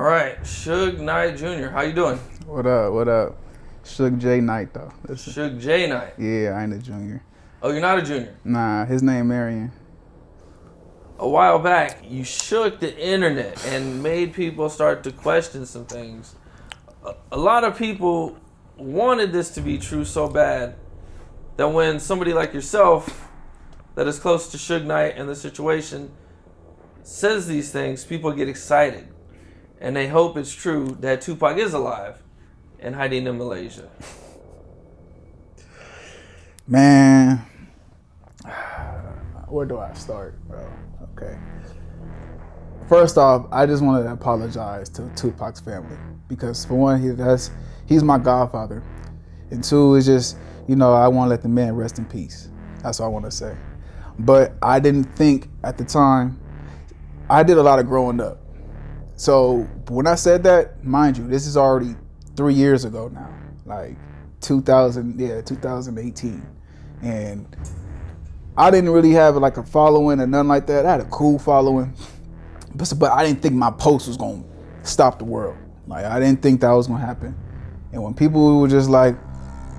All right, Suge Knight Jr. How you doing? What up? What up? Suge J Knight though. Listen. Suge J Knight. Yeah, I ain't a junior. Oh, you're not a junior? Nah, his name Marion. A while back, you shook the internet and made people start to question some things. A lot of people wanted this to be true so bad that when somebody like yourself that is close to Suge Knight and the situation says these things, people get excited. And they hope it's true that Tupac is alive and hiding in Malaysia. Man, where do I start, bro? Okay. First off, I just wanted to apologize to Tupac's family because for one, he's my godfather. And two, it's just, I want to let the man rest in peace. That's what I want to say. But I didn't think at the time, I did a lot of growing up. So when I said that, mind you, this is already 3 years ago now, like 2018. And I didn't really have like a following or nothing like that. I had a cool following, but I didn't think my post was going to stop the world. Like I didn't think that was going to happen. And when people were just like,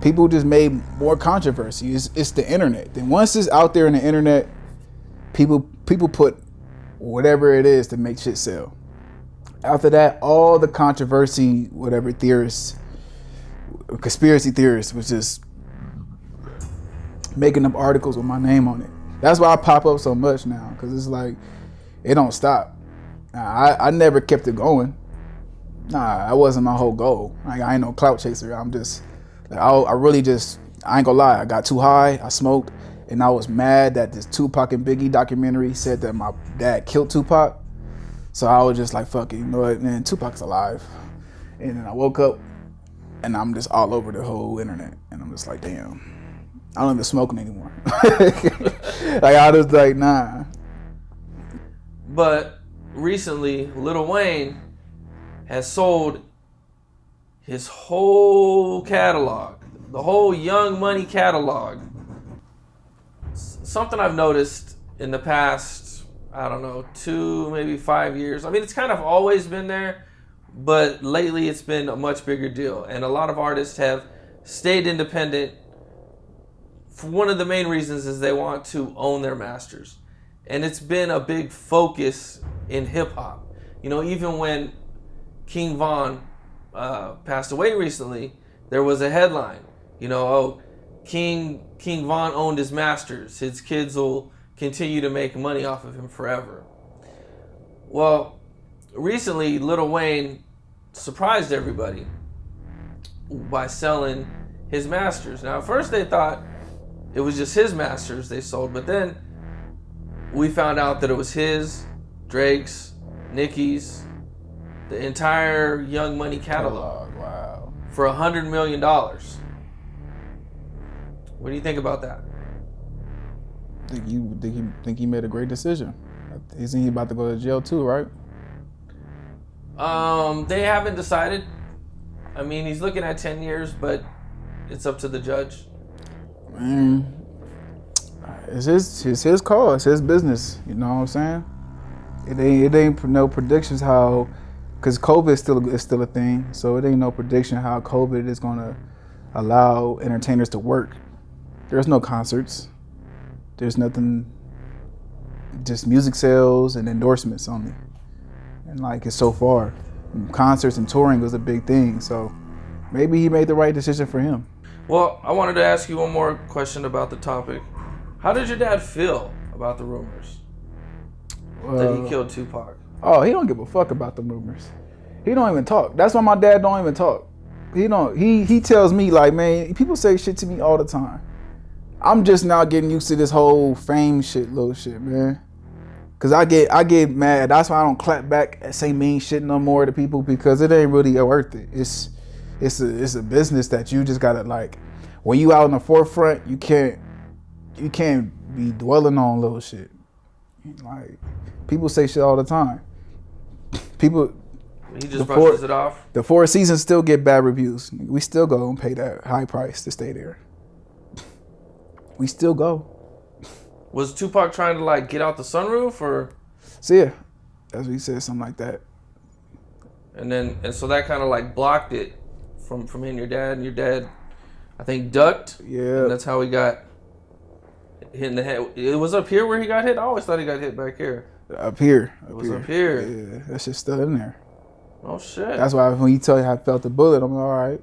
people just made more controversy. It's the internet. Then once it's out there in the internet, people put whatever it is to make shit sell. After that, all the controversy, whatever theorists, conspiracy theorists, was just making up articles with my name on it. That's why I pop up so much now, because it's like, it don't stop. I never kept it going. Nah, that wasn't my whole goal. I ain't no clout chaser. I'm just, I ain't gonna lie, I got too high, I smoked, and I was mad that this Tupac and Biggie documentary said that my dad killed Tupac. So I was just like, fuck it, you know what, man, Tupac's alive. And then I woke up and I'm just all over the whole internet. And I'm just like, damn, I don't even smoking anymore. Like I was like, nah. But recently, Lil Wayne has sold his whole catalog, the whole Young Money catalog. Something I've noticed in the past, I don't know, 2, maybe 5 years. I mean, it's kind of always been there, but lately it's been a much bigger deal. And a lot of artists have stayed independent. One of the main reasons is they want to own their masters. And it's been a big focus in hip hop. Even when King Von passed away recently, there was a headline, King Von owned his masters. His kids will continue to make money off of him forever. Well, recently, Lil Wayne surprised everybody by selling his masters. Now, at first they thought it was just his masters they sold, but then we found out that it was his, Drake's, Nicki's, the entire Young Money catalog. Wow. For $100 million. What do you think about that? Think he made a great decision. Isn't he about to go to jail too, right? They haven't decided. I mean, he's looking at 10 years, but it's up to the judge. Man, it's his call. It's his business. You know what I'm saying? It ain't no predictions how, because COVID is still a thing. So it ain't no prediction how COVID is gonna allow entertainers to work. There's no concerts. There's nothing, just music sales and endorsements only. And like it's so far, concerts and touring was a big thing. So maybe he made the right decision for him. Well, I wanted to ask you one more question about the topic. How did your dad feel about the rumors that he killed Tupac? Oh, he don't give a fuck about the rumors. He don't even talk. That's why my dad don't even talk. He tells me like, man, people say shit to me all the time. I'm just now getting used to this whole fame shit, little shit, man. Cause I get mad. That's why I don't clap back and say mean shit no more to people, because it ain't really worth it. It's a business that you just gotta, like, when you out in the forefront, you can't be dwelling on little shit. Like, people say shit all the time. He just brushes it off. The Four Seasons still get bad reviews. We still go and pay that high price to stay there. We still go. Was Tupac trying to get out the sunroof or? So yeah, as we said, something like that. And so that kind of like blocked it from hitting your dad. And your dad, I think, ducked. Yeah. And that's how he got hit in the head. It was up here where he got hit. I always thought he got hit back here. Up here. It was up here. Yeah, that shit's still in there. Oh shit. That's why when you tell you I felt the bullet, I'm like, all right.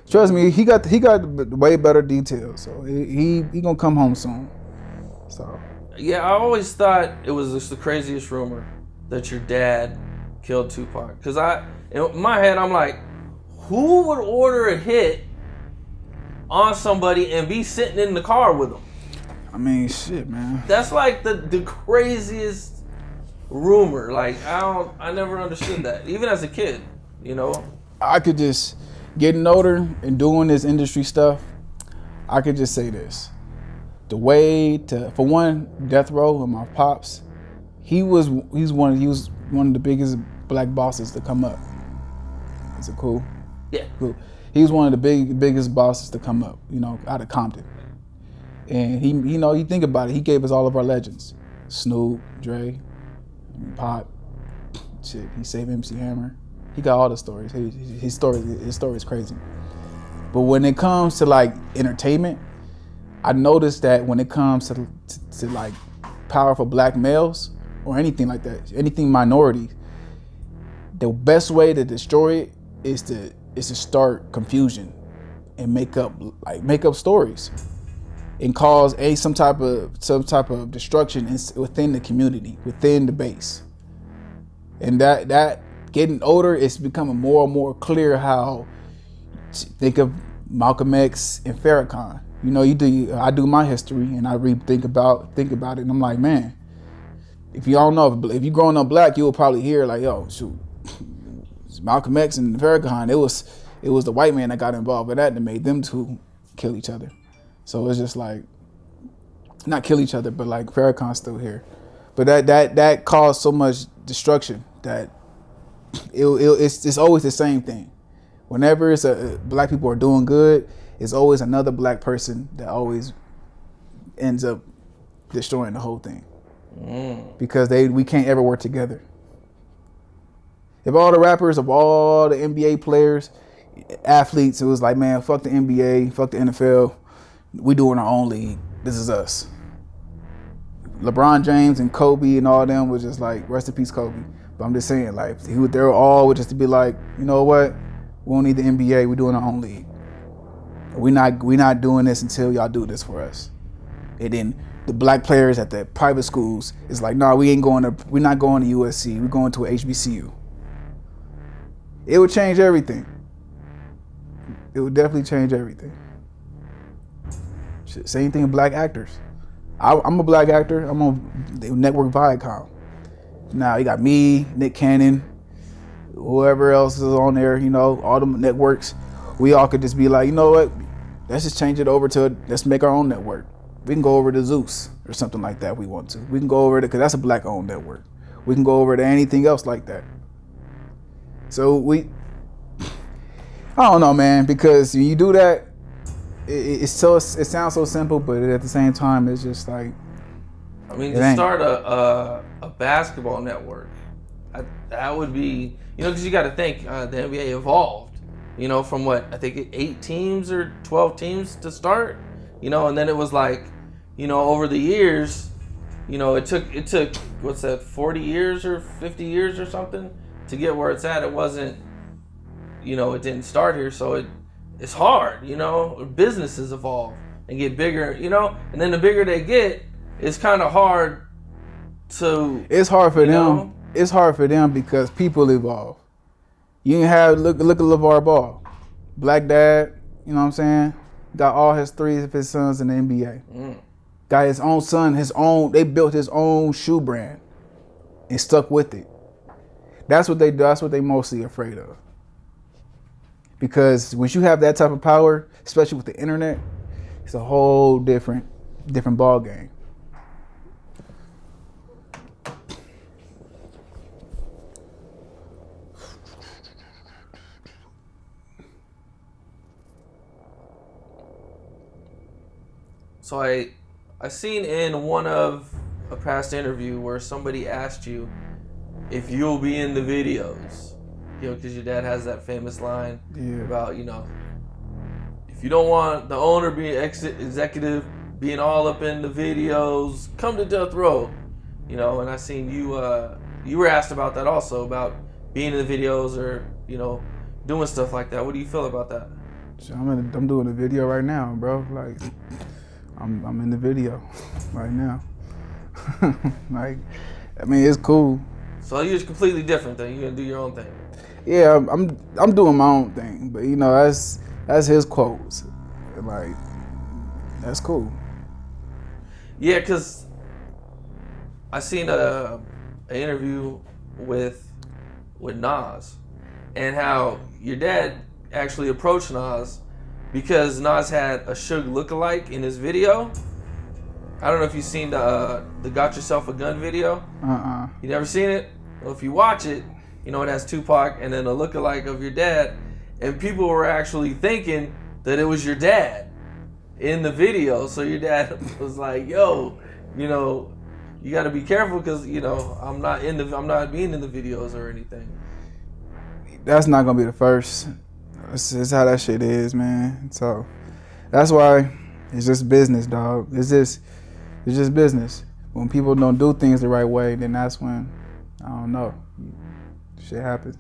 Trust me, he got way better details. So he gonna come home soon. So yeah, I always thought it was just the craziest rumor that your dad killed Tupac. Cause in my head, I'm like, who would order a hit on somebody and be sitting in the car with them? I mean, shit, man. That's like the craziest rumor. Like I never understood that. Even as a kid, you know. I could just getting older and doing this industry stuff. I could just say this: the way for one, death row and my pops, he was one of the biggest black bosses to come up. Is it cool? Yeah. Cool. He was one of the biggest bosses to come up, you know, out of Compton. And he, you know, you think about it, he gave us all of our legends. Snoop, Dre, Pop, shit, he saved MC Hammer. He got all the stories. His story is crazy. But when it comes to like entertainment, I noticed that when it comes to like powerful black males or anything like that, anything minority, the best way to destroy it is to start confusion and make up stories and cause some type of destruction within the community, within the base. And that getting older, it's becoming more and more clear how, think of Malcolm X and Farrakhan. You know, I do my history and I think about it, and I'm like, man, if you don't know, if you're growing up black, you'll probably hear like, yo, shoot, Malcolm X and Farrakhan, it was the white man that got involved with that made them two kill each other. So it's just like, not kill each other, but like Farrakhan's still here. But that caused so much destruction that it's always the same thing. Whenever it's black people are doing good, it's always another black person that always ends up destroying the whole thing. Because we can't ever work together. If all the rappers, of all the NBA players, athletes, it was like, man, fuck the NBA, fuck the NFL, we doing our own league. This is us. LeBron James and Kobe and all them was just like, rest in peace, Kobe. But I'm just saying, like, they were all just to be like, you know what? We don't need the NBA. We're doing our own league. We not doing this until y'all do this for us. And then the black players at the private schools is like, nah, we're not going to USC. We're going to a HBCU. It would change everything. It would definitely change everything. Same thing with black actors. I'm a black actor. I'm on Network Viacom. Now you got me, Nick Cannon, whoever else is on there, you know, all the networks. We all could just be like, you know what? Let's just change it over let's make our own network. We can go over to Zeus or something like that if we want to. We can go over to, because that's a black owned network. We can go over to anything else like that. So I don't know, man, because when you do that, it sounds so simple, but at the same time, it's just like, I mean, to start a basketball network, that would be, you know, because you got to think the NBA evolved, you know, from what, I think 8 teams or 12 teams to start, you know, and then it was like, you know, over the years, you know, it took what's that, 40 years or 50 years or something to get where it's at. It wasn't, you know, it didn't start here, so it's hard, you know. Businesses evolve and get bigger, you know, and then the bigger they get, it's kind of hard to. It's hard for them. It's hard for them because people evolve. You can have look at LeVar Ball, black dad. You know what I'm saying? Got all 3 of his sons in the NBA. Got his own son, They built his own shoe brand, and stuck with it. That's what they do. That's what they mostly afraid of. Because once you have that type of power, especially with the internet, it's a whole different ball game. So I seen in one of a past interview where somebody asked you if you'll be in the videos. because your dad has that famous line Yeah. about, if you don't want the owner being executive being all up in the videos, come to Death Row. And I seen you were asked about that also, about being in the videos or, doing stuff like that. What do you feel about that? So I'm doing a video right now, bro. Like, I'm in the video right now. Like, I mean, it's cool. So you're just completely different then. You're gonna do your own thing. Yeah, I'm doing my own thing, but that's his quotes. Like, that's cool. Yeah, cause I seen an interview with Nas, and how your dad actually approached Nas because Nas had a Suge lookalike in his video. I don't know if you've seen the Got Yourself a Gun video. You never seen it? Well, if you watch it, it has Tupac and then a lookalike of your dad, and people were actually thinking that it was your dad in the video. So your dad was like, "Yo, you got to be careful because I'm not being in the videos or anything." That's not gonna be the first. It's how that shit is, man. So that's why it's just business, dog. It's just business. When people don't do things the right way, then that's when, I don't know, shit happens.